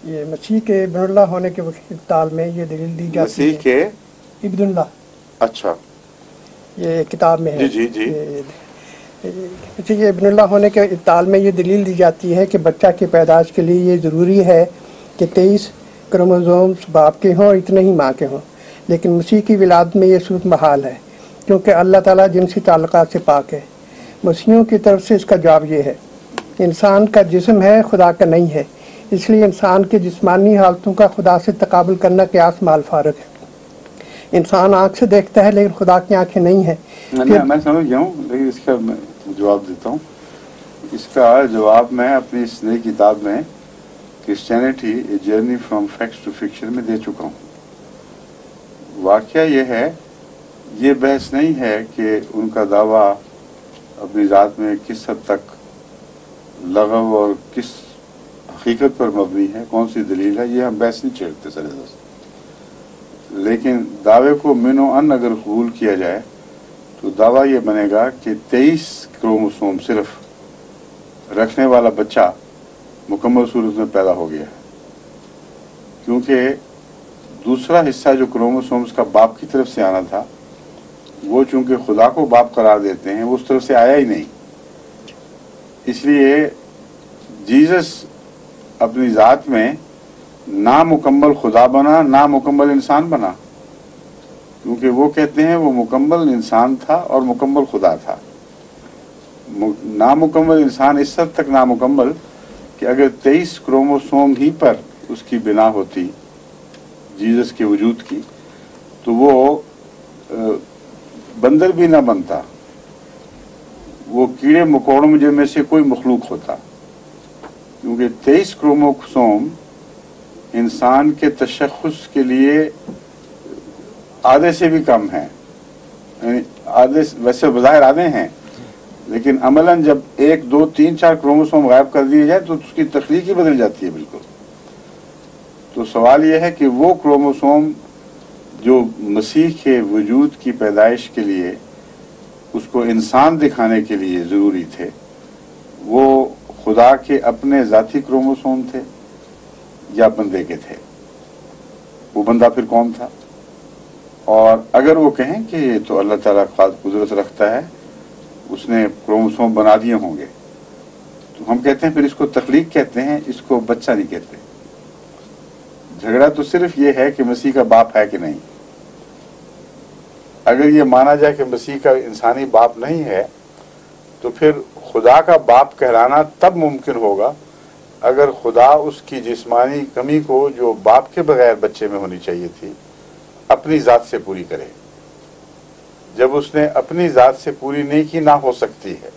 یہ مسیح کے ابن اللہ ہونے کے کتاب میں یہ دلیل دی جاتی ہے. مسیح کے ابن اللہ. اچھا. یہ کتاب میں ہے. جی. مسیح کے ابن اللہ ہونے کے کتاب میں یہ دلیل دی جاتی ہے کہ بچہ کی پیدائش کے لیے یہ ضروری ہے کہ 23 کروموزومز باپ کے ہوں اور اتنے ہی ماں کے ہوں. لیکن مسیح کی ولادت میں یہ صورت محال ہے کیونکہ اللہ تعالیٰ جنسی تعلقات سے پاک ہے. مسیحیوں کی طرف سے اس کا جواب یہ ہے: انسان کا جسم ہے، خدا کا نہیں ہے. اس لیے انسان کے جسمانی حالتوں کا خدا سے تقابل کرنا قیاس مال فارغ ہے. انسان آنکھ سے دیکھتا ہے لیکن خدا کی آنکھیں نہیں ہیں. میں سمجھ گیا ہوں، لیکن اس کا میں جواب دیتا ہوں. اس کا جواب میں اپنی اس نئی کتاب میں Christianity a journey from facts to fiction میں دے چکا ہوں. واقعہ یہ ہے، یہ بحث نہیں ہے کہ ان کا دعویٰ اپنی ذات میں کس حد تک لغو اور کس حقیقت پر مبنی ہے، کون سی دلیل ہے، یہ ہم بحث نہیں چھیڑتے سر. لیکن دعوے کو من و ان اگر قبول کیا جائے تو دعویٰ یہ بنے گا کہ 23 کروموسوم صرف رکھنے والا بچہ مکمل صورت میں پیدا ہو گیا ہے، کیونکہ دوسرا حصہ جو کروموسومز کا باپ کی طرف سے آنا تھا وہ چونکہ خدا کو باپ قرار دیتے ہیں، وہ اس طرف سے آیا ہی نہیں. اس لیے جیزس اپنی ذات میں نامکمل خدا بنا، نامکمل انسان بنا، کیونکہ وہ کہتے ہیں وہ مکمل انسان تھا اور مکمل خدا تھا. نامکمل انسان اس حد تک نامکمل کہ اگر 23 کروموسوم ہی پر اس کی بنا ہوتی جیزس کے وجود کی تو وہ بندر بھی نہ بنتا، وہ کیڑے مکوڑوں میں سے کوئی مخلوق ہوتا، کیونکہ 23 کروموسوم انسان کے تشخص کے لیے آدھے سے بھی کم ہیں. آدھے ویسے بظاہر آدھے ہیں، لیکن عملاً جب 1 2 3 4 کروموسوم غائب کر دیے جائے تو اس کی تخلیق ہی بدل جاتی ہے بالکل. تو سوال یہ ہے کہ وہ کروموسوم جو مسیح کے وجود کی پیدائش کے لیے اس کو انسان دکھانے کے لیے ضروری تھے، وہ خدا کے اپنے ذاتی کروموسوم تھے یا بندے کے تھے؟ وہ بندہ پھر کون تھا؟ اور اگر وہ کہیں کہ یہ تو اللہ تعالیٰ قدرت رکھتا ہے، اس نے کروموسوم بنا دیے ہوں گے، تو ہم کہتے ہیں پھر اس کو تخلیق کہتے ہیں، اس کو بچہ نہیں کہتے. جھگڑا تو صرف یہ ہے کہ مسیح کا باپ ہے کہ نہیں. اگر یہ مانا جائے کہ مسیح کا انسانی باپ نہیں ہے تو پھر خدا کا باپ کہلانا تب ممکن ہوگا اگر خدا اس کی جسمانی کمی کو جو باپ کے بغیر بچے میں ہونی چاہیے تھی اپنی ذات سے پوری کرے. جب اس نے اپنی ذات سے پوری نہیں کی، نہ ہو سکتی ہے،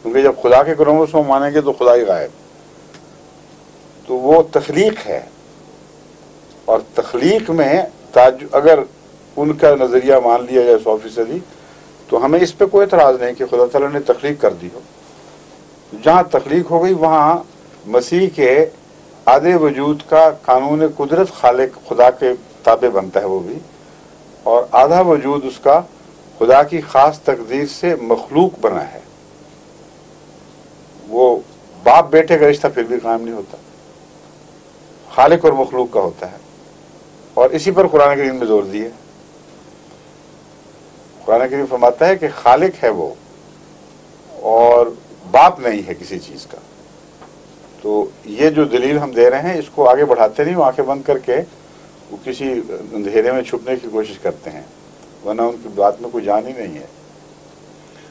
کیونکہ جب خدا کے کروموسوم مانیں گے تو خدا ہی غائب، تو وہ تخلیق ہے. اور تخلیق میں اگر ان کا نظریہ مان لیا جائے 100%، تو ہمیں اس پہ کوئی اعتراض نہیں کہ خدا تعالیٰ نے تخلیق کر دی ہو. جہاں تخلیق ہو گئی وہاں مسیح کے آدھے وجود کا قانون قدرت خالق خدا کے تابع بنتا ہے وہ بھی، اور آدھا وجود اس کا خدا کی خاص تقدیر سے مخلوق بنا ہے. وہ باپ بیٹے کا رشتہ پھر بھی قائم نہیں ہوتا، خالق اور مخلوق کا ہوتا ہے. اور اسی پر قرآن کریم میں زور دیے. قرآن کریم فرماتا ہے کہ خالق ہے وہ اور باپ نہیں ہے کسی چیز کا. تو یہ جو دلیل ہم دے رہے ہیں اس کو آگے بڑھاتے نہیں، وہ آنکھیں بند کر کے وہ کسی اندھیرے میں چھپنے کی کوشش کرتے ہیں، ورنہ ان کی بات میں کوئی جان ہی نہیں ہے.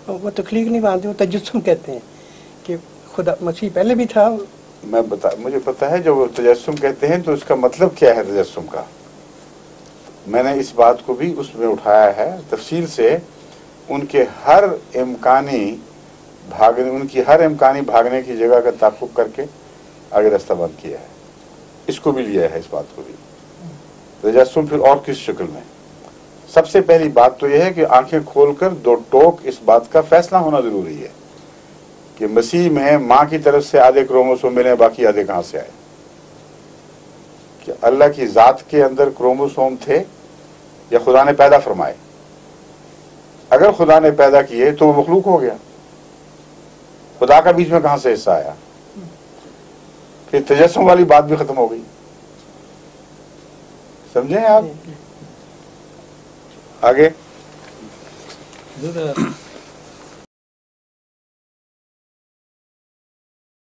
وہ تخلیق نہیں مانتے، وہ تجسم کہتے ہیں کہ خدا مسیح پہلے بھی تھا. مجھے پتا ہے جو وہ تجسم کہتے ہیں تو اس کا مطلب کیا ہے تجسم کا. میں نے اس بات کو بھی اس میں اٹھایا ہے تفصیل سے. ان کے ہر امکانی بھاگنے کی جگہ کا تعاقب کر کے آگے راستہ بند کیا ہے. اس کو بھی لیا ہے، اس بات کو بھی. تجسم پھر اور کس شکل میں؟ سب سے پہلی بات تو یہ ہے کہ آنکھیں کھول کر دو ٹوک اس بات کا فیصلہ ہونا ضروری ہے کہ مسیح میں ماں کی طرف سے آدھے کروموسوم ملے، باقی آدھے کہاں سے آئے؟ کہ اللہ کی ذات کے اندر کروموسوم تھے یا خدا نے پیدا فرمائے؟ اگر خدا نے پیدا کیے تو وہ مخلوق ہو گیا، خدا کا بیچ میں کہاں سے حصہ آیا؟ پھر تجسم والی بات بھی ختم ہو گئی. سمجھیں آپ؟ آگے.